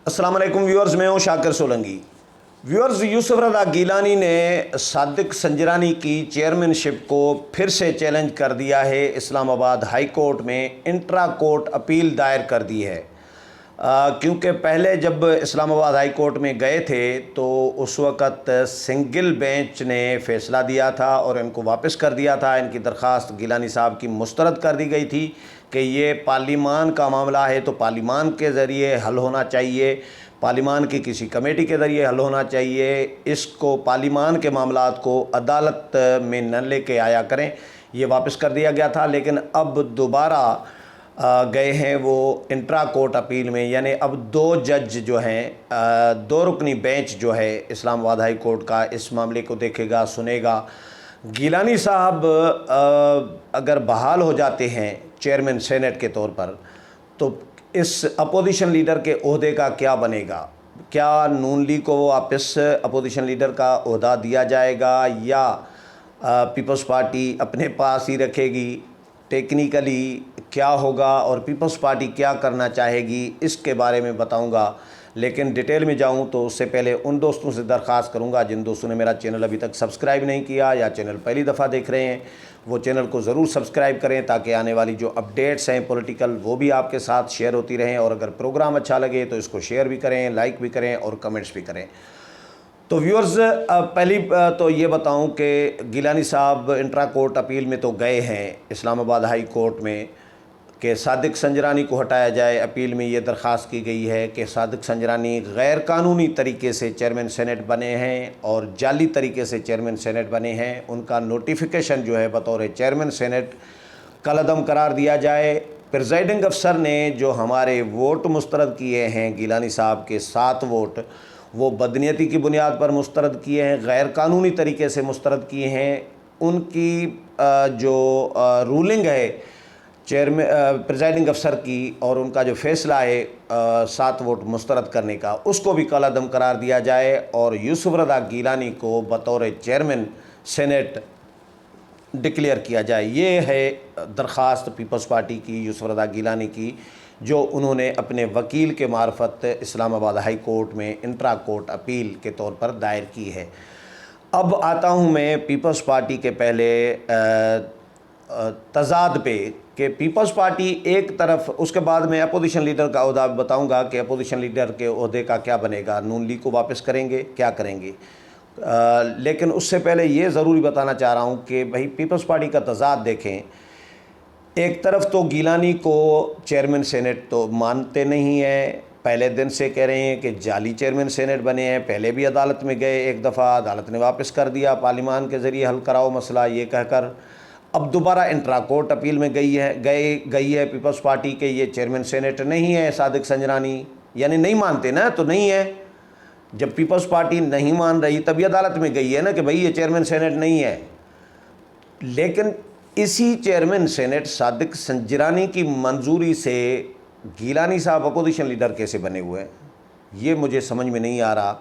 السلام علیکم ویورز، میں ہوں شاکر سولنگی۔ ویورز، یوسف رضا گیلانی نے صادق سنجرانی کی چیئرمین شپ کو پھر سے چیلنج کر دیا ہے۔ اسلام آباد ہائی کورٹ میں انٹرا کورٹ اپیل دائر کر دی ہے، کیونکہ پہلے جب اسلام آباد ہائی کورٹ میں گئے تھے تو اس وقت سنگل بینچ نے فیصلہ دیا تھا اور ان کو واپس کر دیا تھا۔ ان کی درخواست گیلانی صاحب کی مسترد کر دی گئی تھی کہ یہ پارلیمان کا معاملہ ہے تو پارلیمان کے ذریعے حل ہونا چاہیے، پارلیمان کی کسی کمیٹی کے ذریعے حل ہونا چاہیے، اس کو پارلیمان کے معاملات کو عدالت میں نہ لے کے آیا کریں۔ یہ واپس کر دیا گیا تھا، لیکن اب دوبارہ گئے ہیں وہ انٹرا کورٹ اپیل میں، یعنی اب دو جج جو ہیں، دو رکنی بینچ جو ہے اسلام آباد ہائی کورٹ کا اس معاملے کو دیکھے گا، سنے گا۔ گیلانی صاحب اگر بحال ہو جاتے ہیں چیئرمین سینٹ کے طور پر تو اس اپوزیشن لیڈر کے عہدے کا کیا بنے گا؟ کیا نون لیگ کو واپس اپوزیشن لیڈر کا عہدہ دیا جائے گا یا پیپلز پارٹی اپنے پاس ہی رکھے گی؟ ٹیکنیکلی کیا ہوگا اور پیپلز پارٹی کیا کرنا چاہے گی، اس کے بارے میں بتاؤں گا۔ لیکن ڈیٹیل میں جاؤں تو اس سے پہلے ان دوستوں سے درخواست کروں گا جن دوستوں نے میرا چینل ابھی تک سبسکرائب نہیں کیا یا چینل پہلی دفعہ دیکھ رہے ہیں، وہ چینل کو ضرور سبسکرائب کریں تاکہ آنے والی جو اپڈیٹس ہیں پولیٹیکل وہ بھی آپ کے ساتھ شیئر ہوتی رہیں، اور اگر پروگرام اچھا لگے تو اس کو شیئر بھی کریں، لائک بھی کریں اور کمنٹس بھی کریں۔ تو ویورز، پہلی تو یہ بتاؤں کہ گیلانی صاحب انٹرا کورٹ اپیل میں تو گئے ہیں اسلام آباد ہائی کورٹ میں کہ صادق سنجرانی کو ہٹایا جائے۔ اپیل میں یہ درخواست کی گئی ہے کہ صادق سنجرانی غیر قانونی طریقے سے چیئرمین سینٹ بنے ہیں اور جعلی طریقے سے چیئرمین سینٹ بنے ہیں، ان کا نوٹیفیکیشن جو ہے بطور چیئرمین سینٹ کالعدم قرار دیا جائے۔ پریزائڈنگ افسر نے جو ہمارے ووٹ مسترد کیے ہیں گیلانی صاحب کے 7 ووٹ، وہ بدنیتی کی بنیاد پر مسترد کیے ہیں، غیر قانونی طریقے سے مسترد کیے ہیں۔ ان کی جو رولنگ ہے چیئرمین پریزائڈنگ افسر کی اور ان کا جو فیصلہ ہے 7 ووٹ مسترد کرنے کا، اس کو بھی کالعدم قرار دیا جائے اور یوسف رضا گیلانی کو بطور چیئرمین سینٹ ڈکلیئر کیا جائے۔ یہ ہے درخواست پیپلز پارٹی کی یوسف رضا گیلانی کی، جو انہوں نے اپنے وکیل کے معرفت اسلام آباد ہائی کورٹ میں انٹرا کورٹ اپیل کے طور پر دائر کی ہے۔ اب آتا ہوں میں پیپلز پارٹی کے پہلے تضاد پہ کہ پیپلز پارٹی ایک طرف، اس کے بعد میں اپوزیشن لیڈر کا عہدہ بتاؤں گا کہ اپوزیشن لیڈر کے عہدے کا کیا بنے گا، نون لیگ کو واپس کریں گے، کیا کریں گے۔ لیکن اس سے پہلے یہ ضروری بتانا چاہ رہا ہوں کہ بھائی پیپلز پارٹی کا تضاد دیکھیں۔ ایک طرف تو گیلانی کو چیئرمین سینٹ تو مانتے نہیں ہیں، پہلے دن سے کہہ رہے ہیں کہ جعلی چیئرمین سینٹ بنے ہیں، پہلے بھی عدالت میں گئے ایک دفعہ، عدالت نے واپس کر دیا، پارلیمان کے ذریعے حل کراؤ مسئلہ یہ کہہ کر۔ اب دوبارہ انٹرا کورٹ اپیل میں گئی ہے پیپلز پارٹی کہ یہ چیئرمین سینٹ نہیں ہے صادق سنجرانی، یعنی نہیں مانتے نا، تو نہیں ہے۔ جب پیپلز پارٹی نہیں مان رہی تبھی عدالت میں گئی ہے نا کہ بھئی یہ چیئرمین سینٹ نہیں ہے۔ لیکن اسی چیئرمین سینٹ صادق سنجرانی کی منظوری سے گیلانی صاحب اپوزیشن لیڈر کیسے بنے ہوئے ہیں؟ یہ مجھے سمجھ میں نہیں آ رہا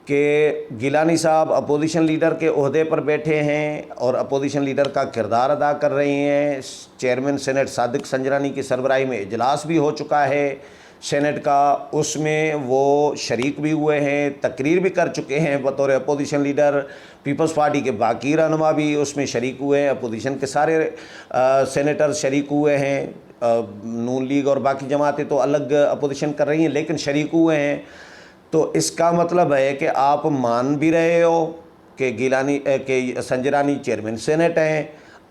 کہ گیلانی صاحب اپوزیشن لیڈر کے عہدے پر بیٹھے ہیں اور اپوزیشن لیڈر کا کردار ادا کر رہے ہیں۔ چیئرمین سینٹ صادق سنجرانی کی سربراہی میں اجلاس بھی ہو چکا ہے سینٹ کا، اس میں وہ شریک بھی ہوئے ہیں، تقریر بھی کر چکے ہیں بطور اپوزیشن لیڈر۔ پیپلز پارٹی کے باقی رہنما بھی اس میں شریک ہوئے ہیں، اپوزیشن کے سارے سینیٹر شریک ہوئے ہیں، نون لیگ اور باقی جماعتیں تو الگ اپوزیشن کر رہی ہیں لیکن شریک ہوئے ہیں۔ تو اس کا مطلب ہے کہ آپ مان بھی رہے ہو کہ سنجرانی چیئرمین سینٹ ہیں،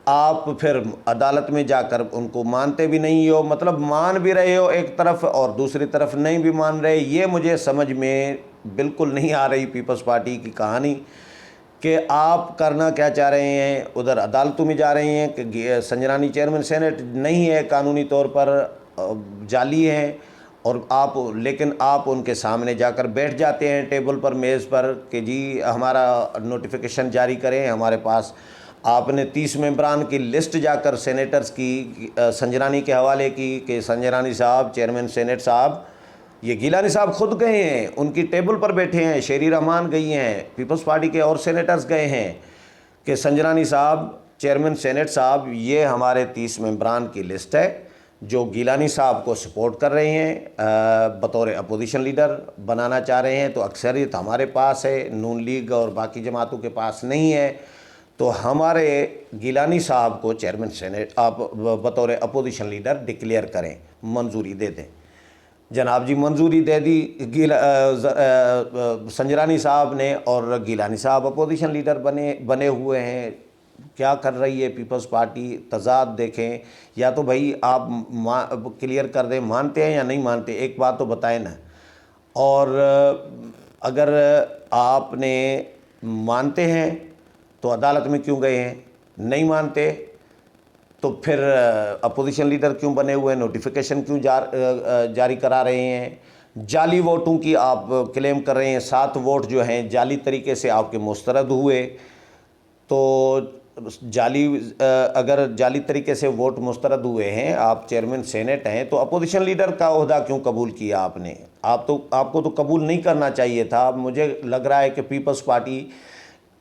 آپ پھر عدالت میں جا کر ان کو مانتے بھی نہیں ہو، مطلب مان بھی رہے ہو ایک طرف اور دوسری طرف نہیں بھی مان رہے۔ یہ مجھے سمجھ میں بالکل نہیں آ رہی پیپلز پارٹی کی کہانی کہ آپ کرنا کیا چاہ رہے ہیں۔ ادھر عدالتوں میں جا رہے ہیں کہ سنجرانی چیئرمین سینٹ نہیں ہے، قانونی طور پر جعلی ہیں، اور لیکن آپ ان کے سامنے جا کر بیٹھ جاتے ہیں ٹیبل پر، میز پر کہ جی ہمارا نوٹیفیکیشن جاری کریں ہمارے پاس۔ آپ نے 30 ممبران کی لسٹ جا کر سینیٹرز کی سنجرانی کے حوالے کی کہ سنجرانی صاحب چیئرمین سینٹ صاحب، یہ گیلانی صاحب خود گئے ہیں، ان کی ٹیبل پر بیٹھے ہیں، شیری رحمان گئی ہیں، پیپلز پارٹی کے اور سینیٹرز گئے ہیں کہ سنجرانی صاحب چیئرمین سینٹ صاحب یہ ہمارے 30 ممبران کی لسٹ ہے، جو گیلانی صاحب کو سپورٹ کر رہے ہیں بطور اپوزیشن لیڈر بنانا چاہ رہے ہیں، تو اکثریت ہمارے پاس ہے، نون لیگ اور باقی جماعتوں کے پاس نہیں ہے، تو ہمارے گیلانی صاحب کو چیئرمین سینیٹ آپ بطور اپوزیشن لیڈر ڈکلیئر کریں، منظوری دے دیں۔ جناب جی منظوری دے دی سنجرانی صاحب نے، اور گیلانی صاحب اپوزیشن لیڈر بنے ہوئے ہیں۔ کیا کر رہی ہے پیپلز پارٹی؟ تضاد دیکھیں، یا تو بھائی آپ کلیئر کر دیں مانتے ہیں یا نہیں مانتے، ایک بات تو بتائیں نا۔ اور اگر آپ نے مانتے ہیں تو عدالت میں کیوں گئے ہیں؟ نہیں مانتے تو پھر اپوزیشن لیڈر کیوں بنے ہوئے ہیں؟ نوٹیفیکیشن کیوں جاری کرا رہے ہیں؟ جعلی ووٹوں کی آپ کلیم کر رہے ہیں، 7 ووٹ جو ہیں جعلی طریقے سے آپ کے مسترد ہوئے، تو اگر جعلی طریقے سے ووٹ مسترد ہوئے ہیں، آپ چیئرمین سینیٹ ہیں، تو اپوزیشن لیڈر کا عہدہ کیوں قبول کیا آپ نے؟ آپ کو تو قبول نہیں کرنا چاہیے تھا۔ مجھے لگ رہا ہے کہ پیپلز پارٹی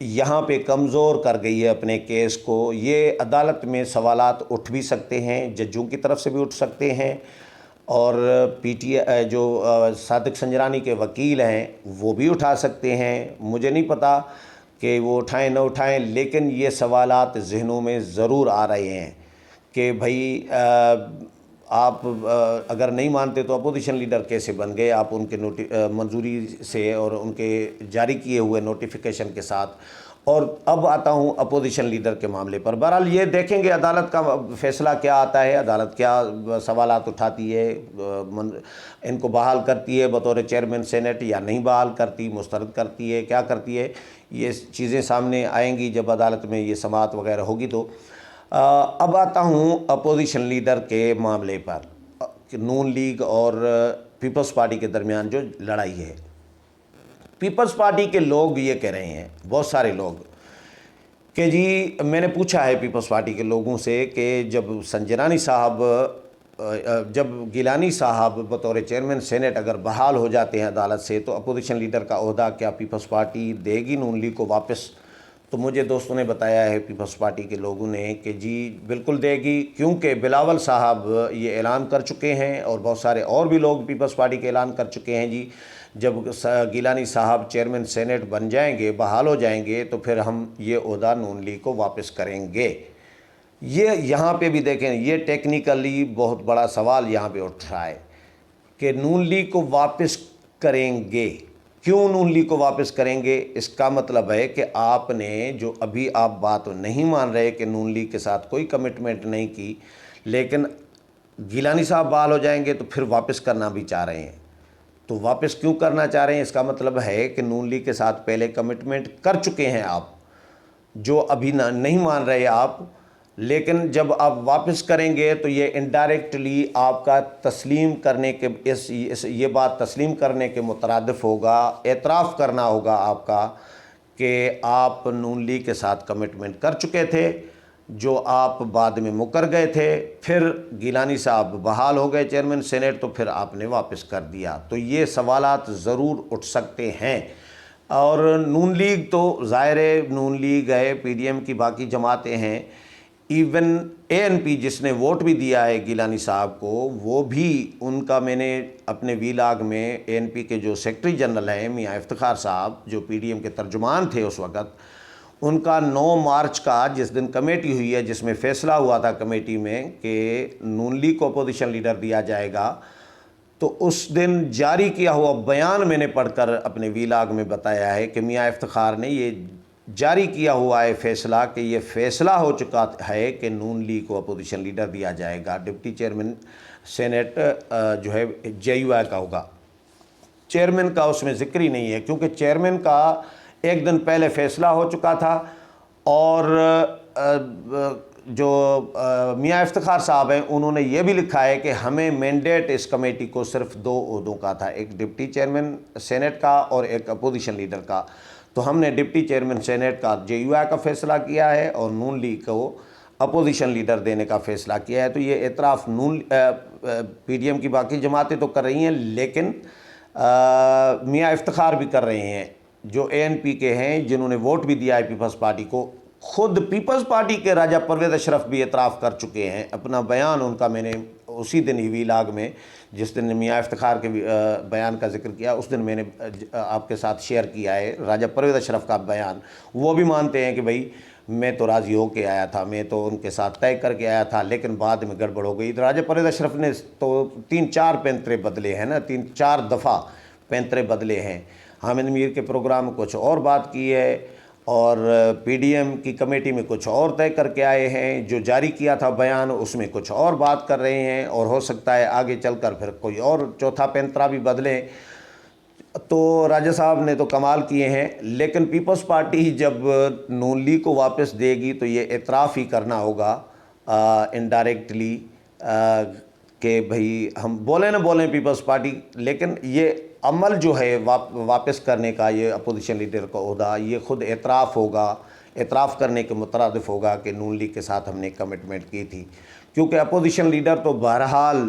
یہاں پہ کمزور کر گئی ہے اپنے کیس کو۔ یہ عدالت میں سوالات اٹھ بھی سکتے ہیں، ججوں کی طرف سے بھی اٹھ سکتے ہیں، اور جو صادق سنجرانی کے وکیل ہیں وہ بھی اٹھا سکتے ہیں۔ مجھے نہیں پتہ کہ وہ اٹھائیں نہ اٹھائیں، لیکن یہ سوالات ذہنوں میں ضرور آ رہے ہیں کہ بھائی آپ اگر نہیں مانتے تو اپوزیشن لیڈر کیسے بن گئے آپ ان کے منظوری سے اور ان کے جاری کیے ہوئے نوٹیفیکیشن کے ساتھ۔ اور اب آتا ہوں اپوزیشن لیڈر کے معاملے پر۔ بہرحال یہ دیکھیں گے عدالت کا فیصلہ کیا آتا ہے، عدالت کیا سوالات اٹھاتی ہے، ان کو بحال کرتی ہے بطور چیئرمین سینیٹ یا نہیں بحال کرتی، مسترد کرتی ہے، کیا کرتی ہے، یہ چیزیں سامنے آئیں گی جب عدالت میں یہ سماعت وغیرہ ہوگی۔ تو اب آتا ہوں اپوزیشن لیڈر کے معاملے پر، نون لیگ اور پیپلز پارٹی کے درمیان جو لڑائی ہے۔ پیپلز پارٹی کے لوگ یہ کہہ رہے ہیں، بہت سارے لوگ، کہ جی میں نے پوچھا ہے پیپلز پارٹی کے لوگوں سے کہ جب گیلانی صاحب بطور چیئرمین سینیٹ اگر بحال ہو جاتے ہیں عدالت سے، تو اپوزیشن لیڈر کا عہدہ کیا پیپلز پارٹی دے گی نون لیگ کو واپس؟ تو مجھے دوستوں نے بتایا ہے پیپلز پارٹی کے لوگوں نے کہ جی بالکل دے گی، کیونکہ بلاول صاحب یہ اعلان کر چکے ہیں، اور بہت سارے اور بھی لوگ پیپلز پارٹی کے اعلان کر چکے ہیں جی جب گیلانی صاحب چیئرمین سینیٹ بن جائیں گے، بحال ہو جائیں گے، تو پھر ہم یہ عہدہ نون لیگ کو واپس کریں گے۔ یہ یہاں پہ بھی دیکھیں، یہ ٹیکنیکلی بہت بڑا سوال یہاں پہ اٹھ رہا ہے کہ نون لیگ کو واپس کریں گے۔ کیوں نون لیگ کو واپس کریں گے؟ اس کا مطلب ہے کہ آپ نے جو ابھی آپ بات نہیں مان رہے کہ نون لیگ کے ساتھ کوئی کمٹمنٹ نہیں کی، لیکن گیلانی صاحب بحال ہو جائیں گے تو پھر واپس کرنا بھی چاہ رہے ہیں۔ تو واپس کیوں کرنا چاہ رہے ہیں؟ اس کا مطلب ہے کہ نون لیگ کے ساتھ پہلے کمٹمنٹ کر چکے ہیں آپ، جو ابھی نہیں مان رہے آپ، لیکن جب آپ واپس کریں گے تو یہ انڈائریکٹلی آپ کا تسلیم کرنے کے یہ بات تسلیم کرنے کے مترادف ہوگا، اعتراف کرنا ہوگا آپ کا کہ آپ نون لیگ کے ساتھ کمٹمنٹ کر چکے تھے، جو آپ بعد میں مکر گئے تھے، پھر گیلانی صاحب بحال ہو گئے چیئرمین سینیٹ تو پھر آپ نے واپس کر دیا۔ تو یہ سوالات ضرور اٹھ سکتے ہیں۔ اور نون لیگ تو ظاہر ہے، نون لیگ ہے، پی ڈی ایم کی باقی جماعتیں ہیں، ایون اے این پی جس نے ووٹ بھی دیا ہے گیلانی صاحب کو، وہ بھی ان کا میں نے اپنے ویلاگ میں اے این پی کے جو سیکرٹری جنرل ہیں میاں افتخار صاحب، جو پی ڈی ایم کے ترجمان تھے اس وقت، ان کا 9 مارچ کا جس دن کمیٹی ہوئی ہے، جس میں فیصلہ ہوا تھا کمیٹی میں کہ نون لیگ کو اپوزیشن لیڈر دیا جائے گا، تو اس دن جاری کیا ہوا بیان میں نے پڑھ کر اپنے ویلاگ میں بتایا ہے کہ میاں افتخار نے یہ جاری کیا ہوا ہے فیصلہ، کہ یہ فیصلہ ہو چکا ہے کہ نون لیگ کو اپوزیشن لیڈر دیا جائے گا، ڈپٹی چیئرمین سینیٹ جو ہے جے یو آئی کا ہوگا۔ چیئرمین کا اس میں ذکر ہی نہیں ہے، کیونکہ چیئرمین کا ایک دن پہلے فیصلہ ہو چکا تھا، اور جو میاں افتخار صاحب ہیں انہوں نے یہ بھی لکھا ہے کہ ہمیں مینڈیٹ اس کمیٹی کو صرف 2 عہدوں کا تھا، ایک ڈپٹی چیئرمین سینیٹ کا اور ایک اپوزیشن لیڈر کا۔ تو ہم نے ڈپٹی چیئرمین سینیٹ کا جے یو آئی کا فیصلہ کیا ہے، اور نون لیگ کو اپوزیشن لیڈر دینے کا فیصلہ کیا ہے۔ تو یہ اعتراف پی ڈی ایم کی باقی جماعتیں تو کر رہی ہیں، لیکن میاں افتخار بھی کر رہے ہیں، جو اے این پی کے ہیں، جنہوں نے ووٹ بھی دیا ہے پیپلز پارٹی کو۔ خود پیپلز پارٹی کے راجہ پرویز اشرف بھی اعتراف کر چکے ہیں، اپنا بیان ان کا میں نے اسی دن ہی ویلاگ میں جس دن میاں افتخار کے بیان کا ذکر کیا اس دن میں نے آپ کے ساتھ شیئر کیا ہے راجہ پرویز اشرف کا بیان. وہ بھی مانتے ہیں کہ بھائی میں تو راضی ہو کے آیا تھا, میں تو ان کے ساتھ طے کر کے آیا تھا, لیکن بعد میں گڑبڑ ہو گئی. راجہ پرویز اشرف نے تو 3-4 پینترے بدلے ہیں نا, 3-4 دفعہ پینترے بدلے ہیں. حامد میر کے پروگرام میں کچھ اور بات کی ہے اور پی ڈی ایم کی کمیٹی میں کچھ اور طے کر کے آئے ہیں. جو جاری کیا تھا بیان اس میں کچھ اور بات کر رہے ہیں, اور ہو سکتا ہے آگے چل کر پھر کوئی اور چوتھا پینترا بھی بدلیں. تو راجہ صاحب نے تو کمال کیے ہیں, لیکن پیپلز پارٹی جب نون لیگ کو واپس دے گی تو یہ اعتراف ہی کرنا ہوگا انڈائریکٹلی کہ بھئی ہم بولیں نہ بولیں پیپلز پارٹی, لیکن یہ عمل جو ہے واپس کرنے کا, یہ اپوزیشن لیڈر کا عہدہ, یہ خود اعتراف ہوگا, اعتراف کرنے کے مترادف ہوگا کہ نون لیگ کے ساتھ ہم نے کمٹمنٹ کی تھی. کیونکہ اپوزیشن لیڈر تو بہرحال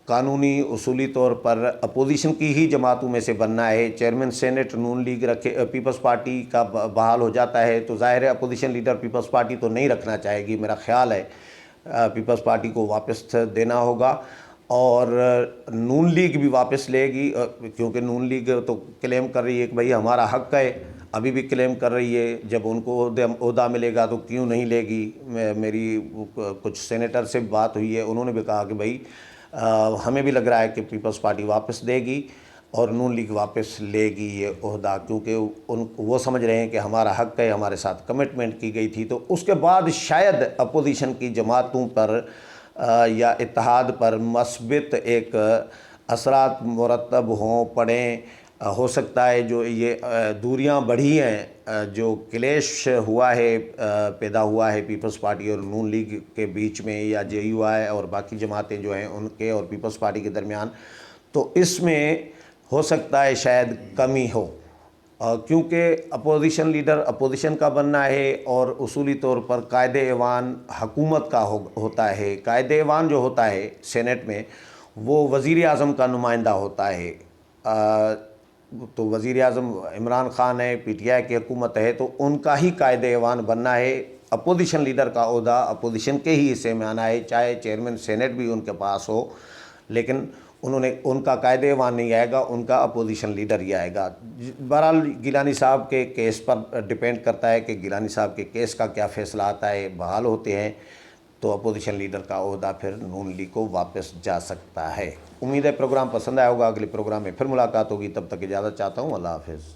قانونی اصولی طور پر اپوزیشن کی ہی جماعتوں میں سے بننا ہے. چیئرمین سینٹ نون لیگ رکھے پیپلز پارٹی کا بحال ہو جاتا ہے تو ظاہر ہے اپوزیشن لیڈر پیپلز پارٹی تو نہیں رکھنا چاہے گی. میرا خیال ہے پیپلز پارٹی کو واپس دینا ہوگا اور نون لیگ بھی واپس لے گی, کیونکہ نون لیگ تو کلیم کر رہی ہے کہ بھئی ہمارا حق ہے, ابھی بھی کلیم کر رہی ہے. جب ان کو عہدہ ملے گا تو کیوں نہیں لے گی. میری کچھ سینیٹر سے بات ہوئی ہے, انہوں نے بھی کہا کہ بھئی ہمیں بھی لگ رہا ہے کہ پیپلز پارٹی واپس دے گی اور نون لیگ واپس لے گی یہ عہدہ, کیونکہ وہ سمجھ رہے ہیں کہ ہمارا حق ہے, ہمارے ساتھ کمٹمنٹ کی گئی تھی. تو اس کے بعد شاید اپوزیشن کی جماعتوں پر یا اتحاد پر مثبت ایک اثرات مرتب ہوں پڑیں. ہو سکتا ہے جو یہ دوریاں بڑھی ہیں, جو کلیش ہوا ہے, پیدا ہوا ہے پیپلز پارٹی اور نون لیگ کے بیچ میں, یا جے یو آئی اور باقی جماعتیں جو ہیں ان کے اور پیپلز پارٹی کے درمیان, تو اس میں ہو سکتا ہے شاید کمی ہو, کیونکہ اپوزیشن لیڈر اپوزیشن کا بننا ہے اور اصولی طور پر قائد ایوان حکومت کا ہوتا ہے. قائد ایوان جو ہوتا ہے سینٹ میں وہ وزیر اعظم کا نمائندہ ہوتا ہے. تو وزیر اعظم عمران خان ہے, پی ٹی آئی کی حکومت ہے, تو ان کا ہی قائد ایوان بننا ہے. اپوزیشن لیڈر کا عہدہ اپوزیشن کے ہی حصے میں آنا ہے, چاہے چیئرمین سینٹ بھی ان کے پاس ہو, لیکن ان کا قائد ایوان نہیں آئے گا, ان کا اپوزیشن لیڈر ہی آئے گا. بہرحال گیلانی صاحب کے کیس پر ڈیپینڈ کرتا ہے کہ گیلانی صاحب کے کیس کا کیا فیصلہ آتا ہے. بحال ہوتے ہیں تو اپوزیشن لیڈر کا عہدہ پھر نون لیگ کو واپس جا سکتا ہے. امید ہے پروگرام پسند آیا ہوگا. اگلے پروگرام میں پھر ملاقات ہوگی, تب تک اجازت چاہتا ہوں. اللہ حافظ.